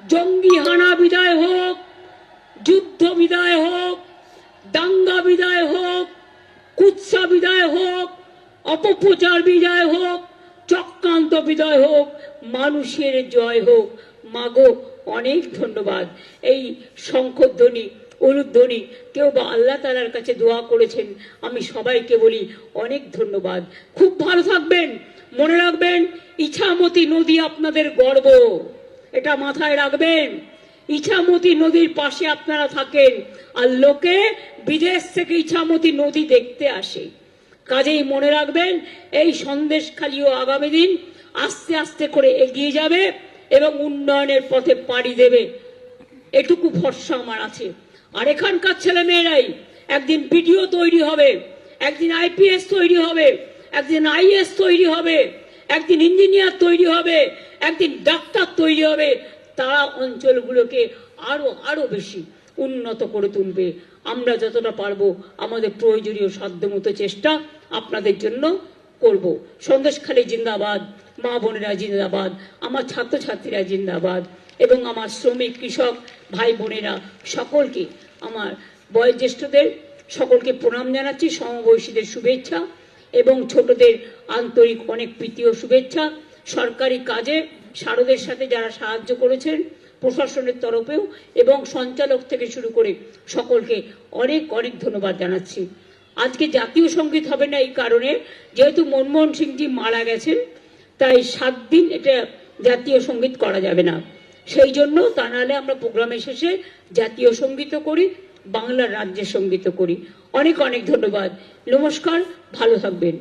জঙ্গি হানা বিদায় হোক, যুদ্ধ বিদায় হোক, দাঙ্গা বিদায় হোক, কুৎসা বিদায় হোক, অপপ্রচার বিদায় হোক, চক্রান্ত বিদায় হোক, মানুষের জয় হোক। মাগো অনেক ধন্যবাদ। এই শঙ্খধ্বনি উলুধ্বনি কেউ বা আল্লাহ তাআলার কাছে দোয়া করেছেন, আমি সবাইকে বলি অনেক ধন্যবাদ। খুব ভালো থাকবেন। মনে রাখবেন ইছামতি নদী আপনাদের গর্ব, এটা মাথায় রাখবেন। ইছামতি নদীর পাশে আপনারা থাকেন, আর লোকে বিদেশ থেকে ইছামতি নদী দেখতে আসে। কাজেই মনে রাখবেন এই সন্দেশখালিও আগামী দিন আস্তে আস্তে করে এগিয়ে যাবে এবং উন্নয়নের পথে পাড়ি দেবে, এটুকু ভরসা আমার আছে। আর এখানকার ছেলে মেয়েরাই একদিন বিডিও তৈরি হবে, একদিন আইপিএস তৈরি হবে, একদিন আইএস তৈরি হবে, একদিন ইঞ্জিনিয়ার তৈরি হবে, একদিন ডাক্তার তৈরি হবে। তারা অঞ্চলগুলোকে আরো আরো বেশি উন্নত করে তুলবে। আমরা যতটা পারবো আমাদের প্রয়োজনীয় সাধ্যমতো চেষ্টা আপনাদের জন্য করব। সন্দেশখালী জিন্দাবাদ, মা বোনেরা জিন্দাবাদ, আমার ছাত্রছাত্রীরা জিন্দাবাদ, এবং আমার শ্রমিক কৃষক ভাই বোনেরা সকলকে, আমার বয়োজ্যেষ্ঠদের সকলকে প্রণাম জানাচ্ছি, সমবয়সীদের শুভেচ্ছা এবং ছোটদের আন্তরিক অনেক প্রীতি ও শুভেচ্ছা। সরকারি কাজে শারদের সাথে যারা সাহায্য করেছেন প্রশাসনের তরফেও এবং সঞ্চালক থেকে শুরু করে সকলকে অনেক অনেক ধন্যবাদ জানাচ্ছি। আজকে জাতীয় সঙ্গীত হবে না এই কারণে, যেহেতু মনমোহন সিংজি মারা গেছেন, তাই 7 দিন এটা জাতীয় সঙ্গীত করা যাবে না। সেই জন্য, তা নাহলে আমরা প্রোগ্রামের শেষে জাতীয় সঙ্গীত করি, বাংলার রাজ্যের সঙ্গীত করি। অনেক অনেক ধন্যবাদ। নমস্কার, ভালো থাকবেন।